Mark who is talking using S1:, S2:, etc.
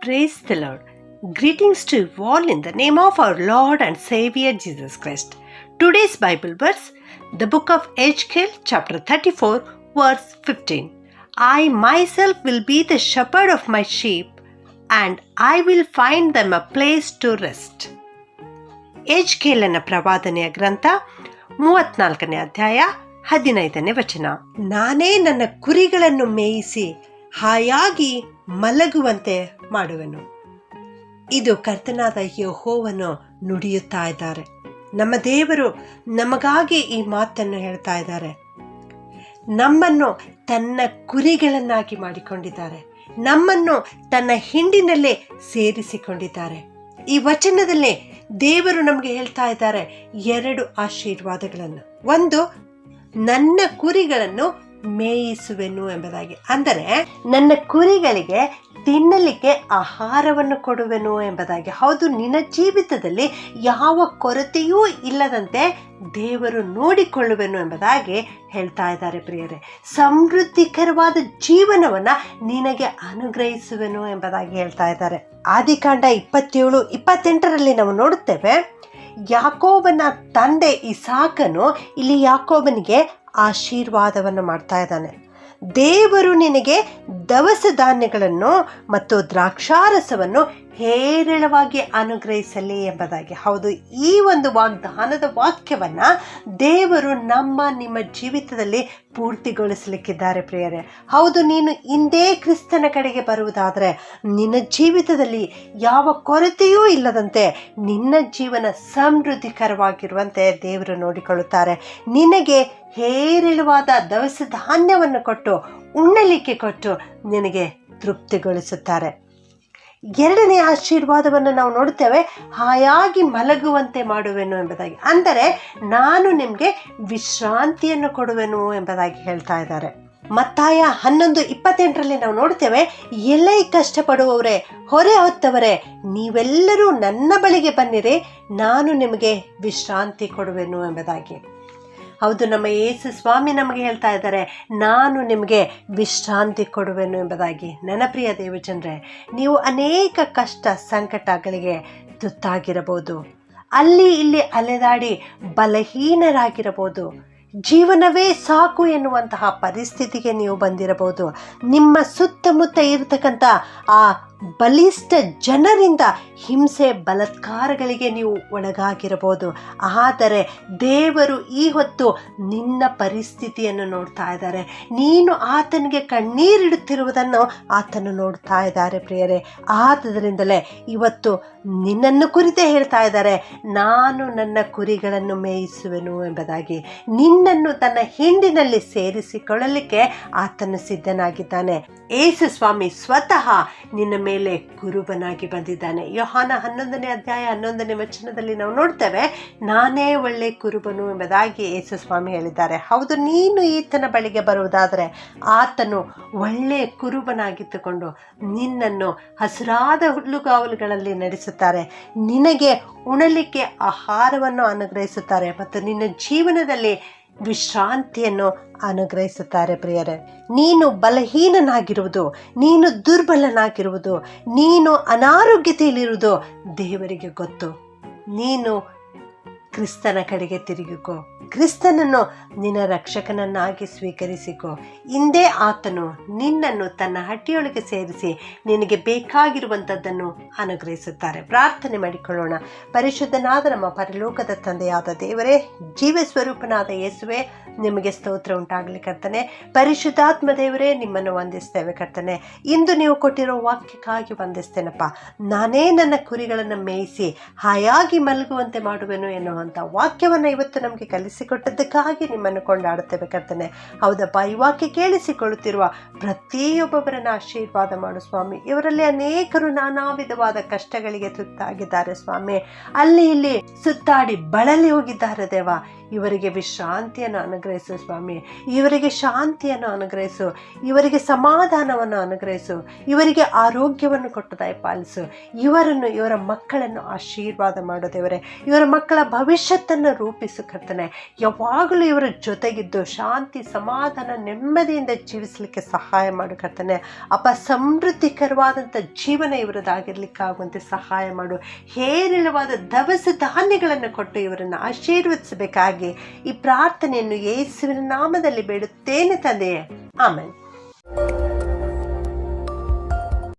S1: Praise the Lord. Greetings to you all in the name of our Lord and Savior Jesus Christ. Today's Bible verse, the book of Ezekiel, chapter 34, verse 15. I myself will be the shepherd of my sheep, and I will find them a place to rest. ಎಜ್ಕೇಲನ ಪ್ರವಾದನೆಯ ಗ್ರಂಥ 34ನೇ ಅಧ್ಯಾಯ 15ನೇ ವಚನ. ನಾನೇ ನನ್ನ ಕುರಿಗಳನ್ನು ಮೇಯಿಸಿ ಹಾಯಾಗಿ ಮಲಗುವಂತೆ ಮಾಡುವೆನು. ಇದು ಕರ್ತನಾದ ಯೆಹೋವನು ನುಡಿಯುತ್ತಾ ಇದ್ದಾರೆ. ನಮ್ಮ ದೇವರು ನಮಗಾಗಿ ಈ ಮಾತನ್ನು ಹೇಳ್ತಾ ಇದ್ದಾರೆ. ನಮ್ಮನ್ನು ತನ್ನ ಕುರಿಗಳನ್ನಾಗಿ ಮಾಡಿಕೊಂಡಿದ್ದಾರೆ. ನಮ್ಮನ್ನು ತನ್ನ ಹಿಂಡಿನಲ್ಲೇ ಸೇರಿಸಿಕೊಂಡಿದ್ದಾರೆ. ಈ ವಚನದಲ್ಲೇ ದೇವರು ನಮಗೆ ಹೇಳ್ತಾ ಇದ್ದಾರೆ 2 ಆಶೀರ್ವಾದಗಳನ್ನು. ಒಂದು, ನನ್ನ ಕುರಿಗಳನ್ನು ಮೇಯಿಸುವೆನು ಎಂಬುದಾಗಿ, ಅಂದರೆ ನನ್ನ ಕುರಿಗಳಿಗೆ ತಿನ್ನಲಿಕ್ಕೆ ಆಹಾರವನ್ನು ಕೊಡುವೆನು ಎಂಬುದಾಗಿ. ಹೌದು, ನಿನ್ನ ಜೀವಿತದಲ್ಲಿ ಯಾವ ಕೊರತೆಯೂ ಇಲ್ಲದಂತೆ ದೇವರು ನೋಡಿಕೊಳ್ಳುವೆನು ಎಂಬುದಾಗಿ ಹೇಳ್ತಾ ಇದ್ದಾರೆ ಪ್ರಿಯರೇ. ಸಮೃದ್ಧಿಕರವಾದ ಜೀವನವನ್ನು ನಿನಗೆ ಅನುಗ್ರಹಿಸುವೆನು ಎಂಬುದಾಗಿ ಹೇಳ್ತಾ ಇದ್ದಾರೆ. ಆದಿಕಾಂಡ 27:28 ನಾವು ನೋಡುತ್ತೇವೆ, ಯಾಕೋಬನ ತಂದೆ ಇಸಾಕನು ಇಲ್ಲಿ ಯಾಕೋಬನಿಗೆ ಆಶೀರ್ವಾದವನ್ನು ಮಾಡ್ತಾ ಇದ್ದಾನೆ. ದೇವರು ನಿನಗೆ ದವಸ ಧಾನ್ಯಗಳನ್ನು ಮತ್ತು ದ್ರಾಕ್ಷಾರಸವನ್ನು ಹೇರಳವಾಗಿ ಅನುಗ್ರಹಿಸಲಿ ಎಂಬುದಾಗಿ. ಹೌದು, ಈ ಒಂದು ವಾಗ್ದಾನದ ವಾಕ್ಯವನ್ನು ದೇವರು ನಿಮ್ಮ ಜೀವಿತದಲ್ಲಿ ಪೂರ್ತಿಗೊಳಿಸಲಿಕ್ಕಿದ್ದಾರೆ ಪ್ರಿಯರೇ. ಹೌದು, ನೀನು ಇಂದೇ ಕ್ರಿಸ್ತನ ಕಡೆಗೆ ಬರುವುದಾದರೆ ನಿನ್ನ ಜೀವಿತದಲ್ಲಿ ಯಾವ ಕೊರತೆಯೂ ಇಲ್ಲದಂತೆ ನಿನ್ನ ಜೀವನ ಸಮೃದ್ಧಿಕರವಾಗಿರುವಂತೆ ದೇವರು ನೋಡಿಕೊಳ್ಳುತ್ತಾರೆ. ನಿನಗೆ ಹೇರಳವಾದ ದವಸ ಧಾನ್ಯವನ್ನು ಕೊಟ್ಟು ಉಣ್ಣಲಿಕ್ಕೆ ಕೊಟ್ಟು ನಿನಗೆ ತೃಪ್ತಿಗೊಳಿಸುತ್ತಾರೆ. 2ನೇ ಆಶೀರ್ವಾದವನ್ನು ನಾವು ನೋಡುತ್ತೇವೆ, ಹಾಯಾಗಿ ಮಲಗುವಂತೆ ಮಾಡುವೆನು ಎಂಬುದಾಗಿ. ಅಂದರೆ ನಾನು ನಿಮಗೆ ವಿಶ್ರಾಂತಿಯನ್ನು ಕೊಡುವೆನು ಎಂಬುದಾಗಿ ಹೇಳ್ತಾ ಇದ್ದಾರೆ. ಮತ್ತಾಯ 11:28 ನಾವು ನೋಡುತ್ತೇವೆ, ಎಲೈ ಕಷ್ಟಪಡುವವರೇ, ಹೊರೆ ಹೊತ್ತವರೇ, ನೀವೆಲ್ಲರೂ ನನ್ನ ಬಳಿಗೆ ಬನ್ನಿರಿ, ನಾನು ನಿಮಗೆ ವಿಶ್ರಾಂತಿ ಕೊಡುವೆನು ಎಂಬುದಾಗಿ. ಹೌದು, ನಮ್ಮ ಯೇಸು ಸ್ವಾಮಿ ನಮಗೆ ಹೇಳ್ತಾ ಇದ್ದಾರೆ, ನಾನು ನಿಮಗೆ ವಿಶ್ರಾಂತಿ ಕೊಡುವೆನು ಎಂಬುದಾಗಿ. ನನ್ನ ಪ್ರಿಯ ದೇವಜನರೇ, ನೀವು ಅನೇಕ ಕಷ್ಟ ಸಂಕಟಗಳಿಗೆ ತುತ್ತಾಗಿರಬಹುದು. ಅಲ್ಲಿ ಇಲ್ಲಿ ಅಲೆದಾಡಿ ಬಲಹೀನರಾಗಿರಬಹುದು. ಜೀವನವೇ ಸಾಕು ಎನ್ನುವಂತಹ ಪರಿಸ್ಥಿತಿಗೆ ನೀವು ಬಂದಿರಬಹುದು. ನಿಮ್ಮ ಸುತ್ತಮುತ್ತ ಇರತಕ್ಕಂಥ ಆ ಬಲಿಷ್ಠ ಜನರಿಂದ ಹಿಂಸೆ ಬಲಾತ್ಕಾರಗಳಿಗೆ ನೀವು ಒಳಗಾಗಿರಬಹುದು. ಆದರೆ ದೇವರು ಈ ಹೊತ್ತು ನಿನ್ನ ಪರಿಸ್ಥಿತಿಯನ್ನು ನೋಡ್ತಾ ಇದ್ದಾರೆ. ನೀನು ಆತನಿಗೆ ಕಣ್ಣೀರಿಡುತ್ತಿರುವುದನ್ನು ಆತನು ನೋಡ್ತಾ ಇದ್ದಾರೆ ಪ್ರಿಯರೇ. ಆದ್ದರಿಂದಲೇ ಇವತ್ತು ನಿನ್ನನ್ನು ಕುರಿತೇ ಹೇಳ್ತಾ ಇದ್ದಾರೆ, ನಾನು ನನ್ನ ಕುರಿಗಳನ್ನು ಮೇಯಿಸುವೆನು ಎಂಬುದಾಗಿ. ನಿನ್ನನ್ನು ತನ್ನ ಹಿಂಡಿನಲ್ಲಿ ಸೇರಿಸಿಕೊಳ್ಳಲಿಕ್ಕೆ ಆತನು ಸಿದ್ಧನಾಗಿದ್ದಾನೆ. ಯೇಸು ಸ್ವಾಮಿ ಸ್ವತಃ ನಿನ್ನ ಮೇಲೆ ಕುರುಬನಾಗಿ ಬಂದಿದ್ದಾನೆ. ಯೋಹಾನ 11ನೇ ಅಧ್ಯಾಯ 11ನೇ ವಚನದಲ್ಲಿ ನಾವು ನೋಡ್ತೇವೆ, ನಾನೇ ಒಳ್ಳೆ ಕುರುಬನು ಎಂಬುದಾಗಿ ಯೇಸು ಸ್ವಾಮಿ ಹೇಳಿದ್ದಾರೆ. ಹೌದು, ನೀನು ಈತನ ಬಳಿಗೆ ಬರುವುದಾದರೆ ಆತನು ಒಳ್ಳೆ ಕುರುಬನಾಗಿದ್ದುಕೊಂಡು ನಿನ್ನನ್ನು ಹಸಿರಾದ ಹುಲ್ಲುಗಾವಲುಗಳಲ್ಲಿ ನಡೆಸುತ್ತಾರೆ, ನಿನಗೆ ಉಣಲಿಕ್ಕೆ ಆಹಾರವನ್ನು ಅನುಗ್ರಹಿಸುತ್ತಾರೆ ಮತ್ತು ನಿನ್ನ ಜೀವನದಲ್ಲಿ ವಿಶ್ರಾಂತಿಯನ್ನು ಅನುಗ್ರಹಿಸುತ್ತಾರೆ ಪ್ರಿಯರೇ. ನೀನು ಬಲಹೀನನಾಗಿರುವುದು, ನೀನು ದುರ್ಬಲನಾಗಿರುವುದು, ನೀನು ಅನಾರೋಗ್ಯತೆಯಲ್ಲಿರುವುದು ದೇವರಿಗೆ ಗೊತ್ತು. ನೀನು ಕ್ರಿಸ್ತನ ಕಡೆಗೆ ತಿರುಗಿಕೋ, ಕ್ರಿಸ್ತನನ್ನು ನಿನ್ನ ರಕ್ಷಕನನ್ನಾಗಿ ಸ್ವೀಕರಿಸಿಕೋ. ಇಂದೇ ಆತನು ನಿನ್ನನ್ನು ತನ್ನ ಹಟ್ಟಿಯೊಳಗೆ ಸೇರಿಸಿ ನಿನಗೆ ಬೇಕಾಗಿರುವಂಥದ್ದನ್ನು ಅನುಗ್ರಹಿಸುತ್ತಾರೆ. ಪ್ರಾರ್ಥನೆ ಮಾಡಿಕೊಳ್ಳೋಣ. ಪರಿಶುದ್ಧನಾದ ನಮ್ಮ ಪರಲೋಕದ ತಂದೆಯಾದ ದೇವರೇ, ಜೀವ ಸ್ವರೂಪನಾದ ಯೇಸುವೆ, ನಿಮಗೆ ಸ್ತೋತ್ರ ಉಂಟಾಗಲಿ ಕರ್ತನೆ. ಪರಿಶುದ್ಧಾತ್ಮ ದೇವರೇ, ನಿಮ್ಮನ್ನು ವಂದಿಸ್ತೇವೆ ಕರ್ತನೆ. ಇಂದು ನೀವು ಕೊಟ್ಟಿರೋ ವಾಕ್ಯಕ್ಕಾಗಿ ವಂದಿಸ್ತೇನಪ್ಪ. ನಾನೇ ನನ್ನ ಕುರಿಗಳನ್ನು ಮೇಯಿಸಿ ಹಾಯಾಗಿ ಮಲಗುವಂತೆ ಮಾಡುವೆನು ಎನ್ನುವಂಥ ವಾಕ್ಯವನ್ನು ಇವತ್ತು ನಮಗೆ ಕಲಿಸಿಕೊಟ್ಟದ್ದಕ್ಕಾಗಿ ನಿಮ್ಮನ್ನು ಕೊಂಡಾಡುತ್ತೇವೆ ಕರ್ತನೆ. ಹೌದಪ್ಪ, ಈ ವಾಕ್ಯ ಕೇಳಿಸಿಕೊಳ್ಳುತ್ತಿರುವ ಪ್ರತಿಯೊಬ್ಬೊಬ್ಬರನ್ನು ಆಶೀರ್ವಾದ ಮಾಡು ಸ್ವಾಮಿ. ಇವರಲ್ಲಿ ಅನೇಕರು ನಾನಾ ವಿಧವಾದ ಕಷ್ಟಗಳಿಗೆ ತುತ್ತಾಗಿದ್ದಾರೆ ಸ್ವಾಮಿ. ಅಲ್ಲಿ ಇಲ್ಲಿ ಸುತ್ತಾಡಿ ಬಳಲಿ ಹೋಗಿದ್ದಾರೆ ದೇವ. ಇವರಿಗೆ ವಿಶ್ರಾಂತಿಯನ್ನು ಅನುಗ್ರಹಿಸು ಸ್ವಾಮಿ. ಇವರಿಗೆ ಶಾಂತಿಯನ್ನು ಅನುಗ್ರಹಿಸು, ಇವರಿಗೆ ಸಮಾಧಾನವನ್ನು ಅನುಗ್ರಹಿಸು, ಇವರಿಗೆ ಆರೋಗ್ಯವನ್ನು ಕೊಟ್ಟು ದಯಪಾಲಿಸು. ಇವರನ್ನು, ಇವರ ಮಕ್ಕಳನ್ನು ಆಶೀರ್ವಾದ ಮಾಡು ದೇವರೇ. ಇವರ ಮಕ್ಕಳ ಭವಿಷ್ಯತ್ತನ್ನು ರೂಪಿಸು ಕರ್ತನೆ. ಯಾವಾಗಲೂ ಇವರ ಜೊತೆಗಿದ್ದು ಶಾಂತಿ, ಸಮಾಧಾನ, ನೆಮ್ಮದಿಯಿಂದ ಜೀವಿಸಲಿಕ್ಕೆ ಸಹಾಯ ಮಾಡು ಕರ್ತನೆ. ಸಮೃದ್ಧಿಕರವಾದಂಥ ಜೀವನ ಇವರದಾಗಿರ್ಲಿಕ್ಕಾಗುವಂತೆ ಸಹಾಯ ಮಾಡು. ಹೇರಳವಾದ ದವಸ ಧಾನ್ಯಗಳನ್ನು ಕೊಟ್ಟು ಇವರನ್ನು ಆಶೀರ್ವದಿಸಬೇಕಾಗಿ ಈ ಪ್ರಾರ್ಥನೆಯನ್ನು ಯೇಸುವಿನ ನಾಮದಲ್ಲಿ ಬೇಡುತ್ತೇನೆ ತಂದೆಯೇ. ಆಮೆನ್.